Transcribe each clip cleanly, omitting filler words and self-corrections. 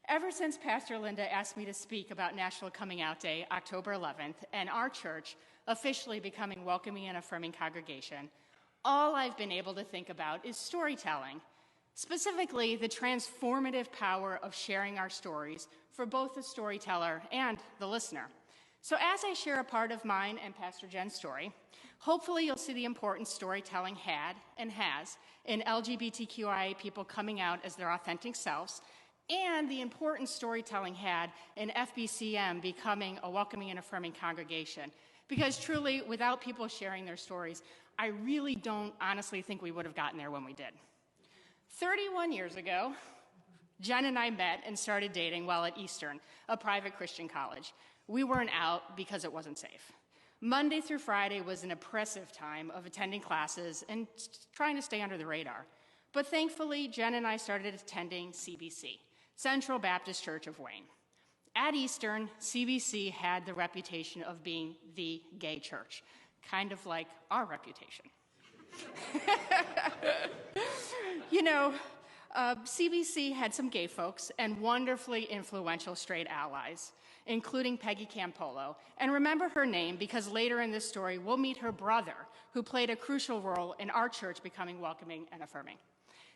Ever since Pastor Linda asked me to speak about National Coming Out Day, October 11th, and our church officially becoming Welcoming and Affirming Congregation, all I've been able to think about is storytelling, specifically the transformative power of sharing our stories for both the storyteller and the listener. So as I share a part of mine and Pastor Jen's story, hopefully you'll see the importance storytelling had and has in LGBTQIA people coming out as their authentic selves, and the importance storytelling had in FBCM becoming a welcoming and affirming congregation. Because truly, without people sharing their stories, I really don't honestly think we would have gotten there when we did. 31 years ago, Jen and I met and started dating while at Eastern, a private Christian college. We weren't out because it wasn't safe. Monday through Friday was an oppressive time of attending classes and trying to stay under the radar. But thankfully, Jen and I started attending CBC, Central Baptist Church of Wayne. At Eastern, CBC had the reputation of being the gay church, kind of like our reputation. CBC had some gay folks and wonderfully influential straight allies, including Peggy Campolo. And remember her name because later in this story, we'll meet her brother, who played a crucial role in our church becoming welcoming and affirming.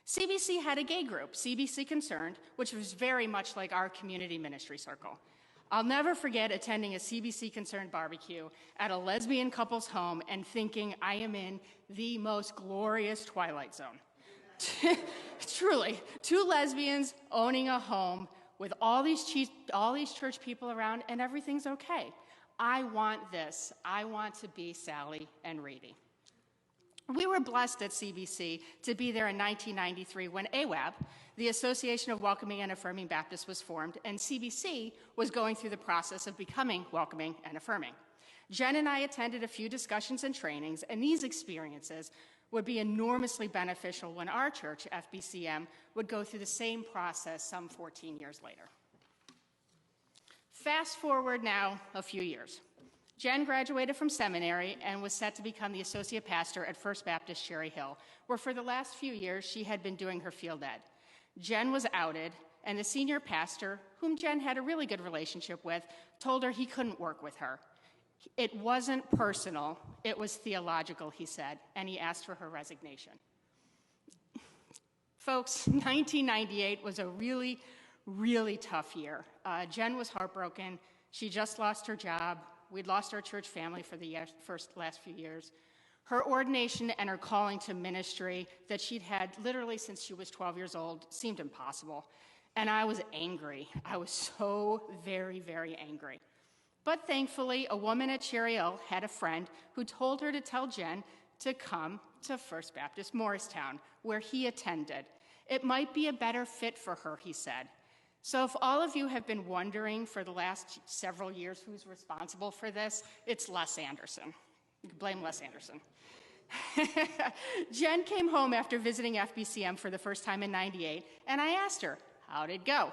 CBC had a gay group, CBC Concerned, which was very much like our community ministry circle. I'll never forget attending a CBC Concerned barbecue at a lesbian couple's home and thinking I am in the most glorious Twilight Zone. Truly, two lesbians owning a home with all these church people around, and everything's okay. I want this. I want to be Sally and Reedy. We were blessed at CBC to be there in 1993 when AWAB, the Association of Welcoming and Affirming Baptists, was formed, and CBC was going through the process of becoming welcoming and affirming. Jen and I attended a few discussions and trainings, and these experiences would be enormously beneficial when our church, FBCM, would go through the same process some 14 years later. Fast forward now a few years. Jen graduated from seminary and was set to become the associate pastor at First Baptist Cherry Hill, where for the last few years she had been doing her field ed. Jen was outed, and the senior pastor, whom Jen had a really good relationship with, told her he couldn't work with her. It wasn't personal, it was theological, he said, and he asked for her resignation. Folks, 1998 was a really, really tough year. Jen was heartbroken. She just lost her job. We'd lost our church family for the last few years. Her ordination and her calling to ministry that she'd had literally since she was 12 years old seemed impossible. And I was angry. I was so very, very angry. But thankfully, a woman at Cherry Hill had a friend who told her to tell Jen to come to First Baptist Moorestown, where he attended. It might be a better fit for her, he said. So if all of you have been wondering for the last several years who's responsible for this, it's Les Anderson. You can blame Les Anderson. Jen came home after visiting FBCM for the first time in '98, and I asked her, how'd it go?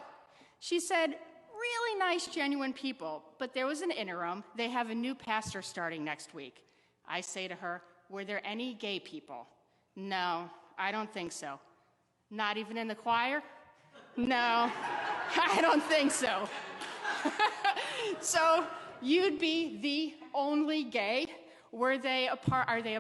She said, really nice, genuine people, but there was an interim. They have a new pastor starting next week. I say to her, were there any gay people? No, I don't think so. Not even in the choir? No, I don't think so. So you'd be the only gay? Are they a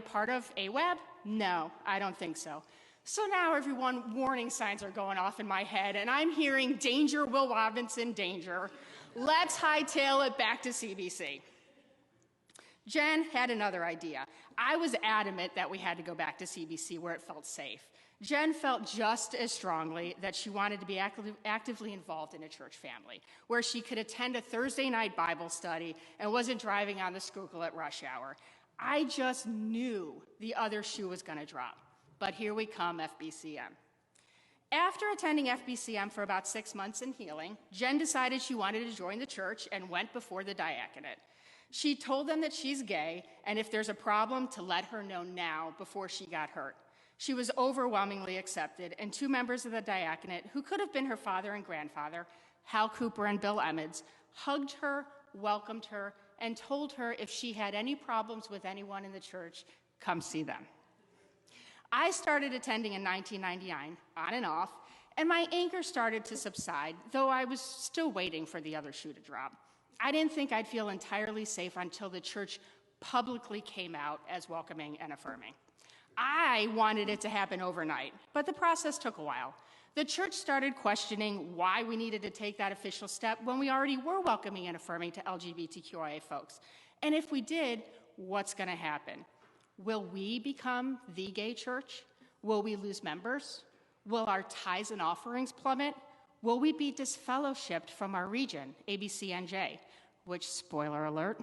part of AWAB? No, I don't think so. So now everyone, warning signs are going off in my head, and I'm hearing, danger, Will Robinson, danger. Let's hightail it back to CBC. Jen had another idea. I was adamant that we had to go back to CBC where it felt safe. Jen felt just as strongly that she wanted to be actively involved in a church family, where she could attend a Thursday night Bible study and wasn't driving on the Schuylkill at rush hour. I just knew the other shoe was going to drop. But here we come, FBCM. After attending FBCM for about 6 months and healing, Jen decided she wanted to join the church and went before the diaconate. She told them that she's gay, and if there's a problem, to let her know now before she got hurt. She was overwhelmingly accepted, and 2 members of the diaconate, who could have been her father and grandfather, Hal Cooper and Bill Emmons, hugged her, welcomed her, and told her if she had any problems with anyone in the church, come see them. I started attending in 1999, on and off, And my anger started to subside, though I was still waiting for the other shoe to drop. I didn't think I'd feel entirely safe until the church publicly came out as welcoming and affirming. I wanted it to happen overnight, but the process took a while. The church started questioning why we needed to take that official step when we already were welcoming and affirming to LGBTQIA folks. And if we did, what's going to happen? Will we become the gay church? Will we lose members? Will our tithes and offerings plummet? Will we be disfellowshipped from our region, ABCNJ? Which, spoiler alert,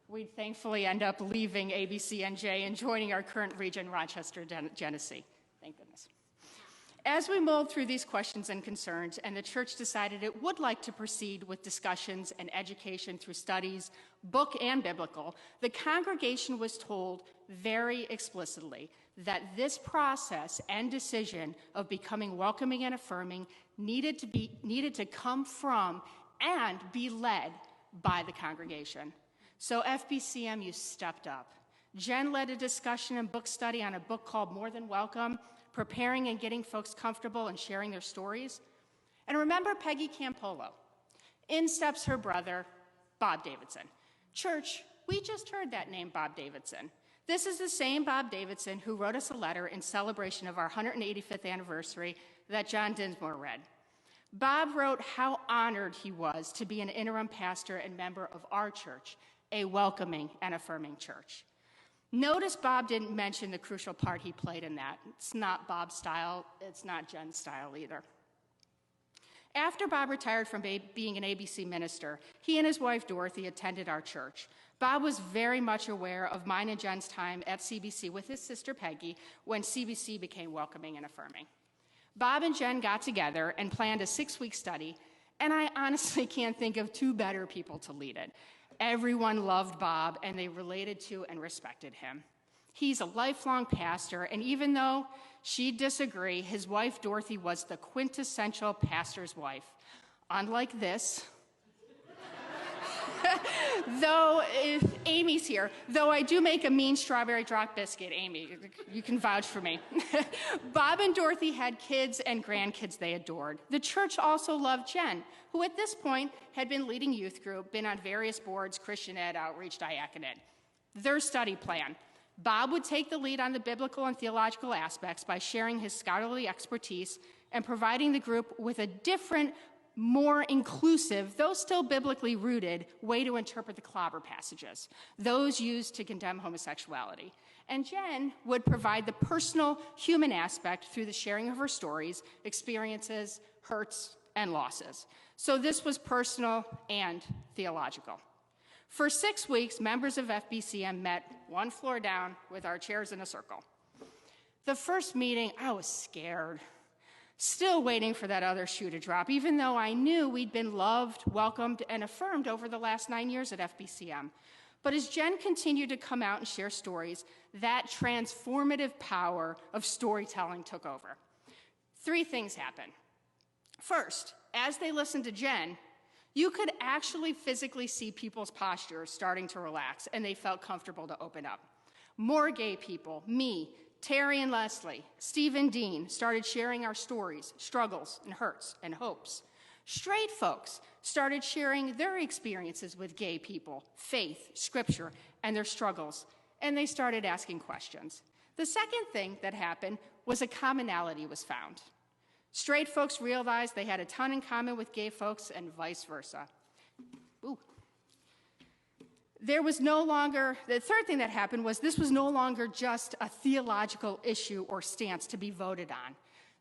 we'd thankfully end up leaving ABCNJ and joining our current region, Rochester, Genesee. Thank goodness. As we mulled through these questions and concerns, and the church decided it would like to proceed with discussions and education through studies, book and biblical, the congregation was told very explicitly that this process and decision of becoming welcoming and affirming needed to come from and be led by the congregation. So FBCMU stepped up. Jen led a discussion and book study on a book called More Than Welcome, preparing and getting folks comfortable and sharing their stories. And remember Peggy Campolo. In steps her brother, Bob Davidson. Church, we just heard that name, Bob Davidson. This is the same Bob Davidson who wrote us a letter in celebration of our 185th anniversary that John Dinsmore read. Bob wrote how honored he was to be an interim pastor and member of our church, a welcoming and affirming church. Notice Bob didn't mention the crucial part he played in that. It's not Bob's style. It's not Jen's style either. After Bob retired from being an ABC minister, he and his wife Dorothy attended our church. Bob was very much aware of mine and Jen's time at CBC with his sister Peggy when CBC became welcoming and affirming. Bob and Jen got together and planned a 6-week study, and I honestly can't think of two better people to lead it. Everyone loved Bob, and they related to and respected him. He's a lifelong pastor, and even though she'd disagree, his wife Dorothy was the quintessential pastor's wife. Unlike this, though, if Amy's here, though I do make a mean strawberry drop biscuit, Amy, you can vouch for me. Bob and Dorothy had kids and grandkids they adored. The church also loved Jen, who at this point had been leading youth group, been on various boards, Christian Ed, Outreach, Diaconate. Their study plan. Bob would take the lead on the biblical and theological aspects by sharing his scholarly expertise and providing the group with a different, more inclusive, though still biblically rooted, way to interpret the clobber passages, those used to condemn homosexuality. And Jen would provide the personal human aspect through the sharing of her stories, experiences, hurts, and losses. So this was personal and theological. For 6 weeks, members of FBCM met one floor down with our chairs in a circle. The first meeting, I was scared. Still waiting for that other shoe to drop, even though I knew we'd been loved, welcomed, and affirmed over the last 9 years at FBCM. But as Jen continued to come out and share stories, that transformative power of storytelling took over. 3 things happened. First, as they listened to Jen, you could actually physically see people's postures starting to relax, and they felt comfortable to open up. More gay people, me, Terry and Leslie, Steve and Dean started sharing our stories, struggles, and hurts, and hopes. Straight folks started sharing their experiences with gay people, faith, scripture, and their struggles, and they started asking questions. The second thing that happened was a commonality was found. Straight folks realized they had a ton in common with gay folks and vice versa. Ooh. The third thing that happened was this was no longer just a theological issue or stance to be voted on.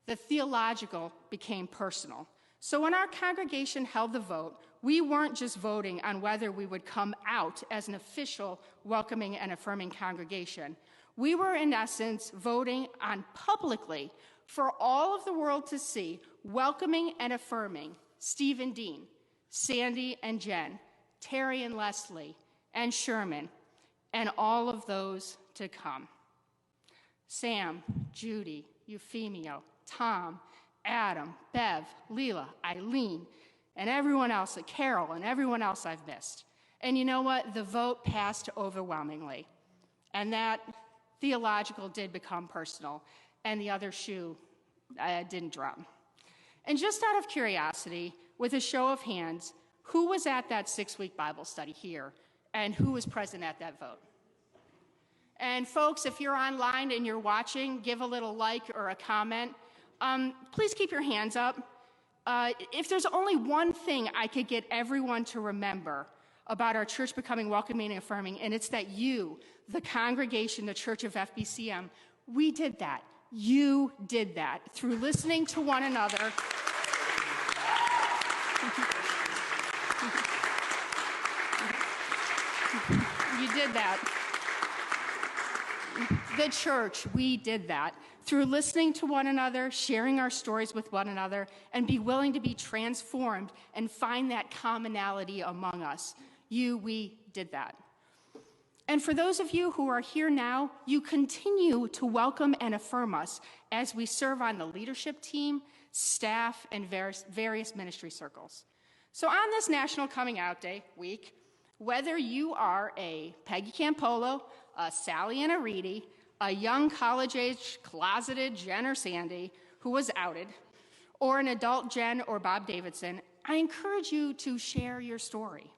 The theological became personal. So when our congregation held the vote, we weren't just voting on whether we would come out as an official welcoming and affirming congregation. We were, in essence, voting on publicly for all of the world to see, welcoming and affirming Steve and Dean, Sandy and Jen, Terry and Leslie, and Sherman, and all of those to come. Sam, Judy, Euphemio, Tom, Adam, Bev, Leela, Eileen, and everyone else, Carol, and everyone else I've missed. And you know what? The vote passed overwhelmingly. And that theological did become personal, and the other shoe didn't drop. And just out of curiosity, with a show of hands, who was at that 6-week Bible study here, and who was present at that vote? And folks, if you're online and you're watching, give a little like or a comment. Please keep your hands up. If there's only one thing I could get everyone to remember about our church becoming welcoming and affirming, and it's that you, the congregation, the Church of FBCM, we did that. You did that through listening to one another. You did that. The church, we did that through listening to one another, sharing our stories with one another, and be willing to be transformed and find that commonality among us. We did that. And for those of you who are here now, you continue to welcome and affirm us as we serve on the leadership team, staff, and various ministry circles. So on this National Coming Out Day week, whether you are a Peggy Campolo, a Sally and a Reedy, a young college-age closeted Jen or Sandy who was outed, or an adult Jen or Bob Davidson, I encourage you to share your story.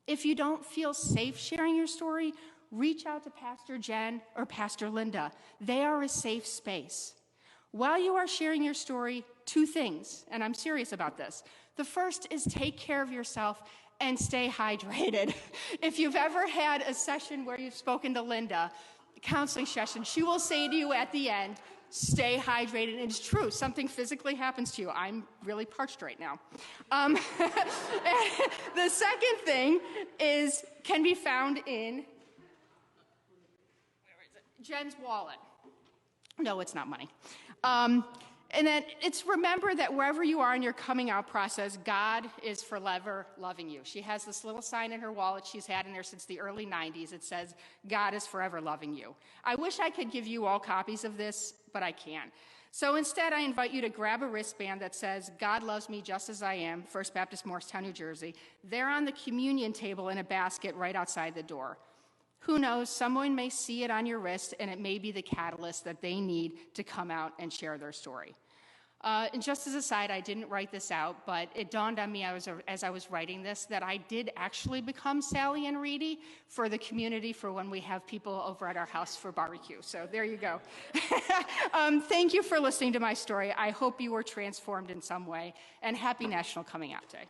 If you don't feel safe sharing your story, reach out to Pastor Jen or Pastor Linda. They are a safe space. While you are sharing your story, 2 things, and I'm serious about this. The first is take care of yourself and stay hydrated. If you've ever had a session where you've spoken to Linda, a counseling session, she will say to you at the end, stay hydrated. And it's true, something physically happens to you. I'm really parched right now. The second thing can be found in Jen's wallet. No, it's not money. And then it's remember that wherever you are in your coming out process, God is forever loving you. She has this little sign in her wallet she's had in there since the early 90s. It says, God is forever loving you. I wish I could give you all copies of this, but I can't. So instead, I invite you to grab a wristband that says, God loves me just as I am, First Baptist Moorestown, New Jersey. They're on the communion table in a basket right outside the door. Who knows, someone may see it on your wrist, and it may be the catalyst that they need to come out and share their story. And just as a side, I didn't write this out, but it dawned on me as I was writing this that I did actually become Sally and Reedy for the community for when we have people over at our house for barbecue. So there you go. Thank you for listening to my story. I hope you were transformed in some way, and happy National Coming Out Day.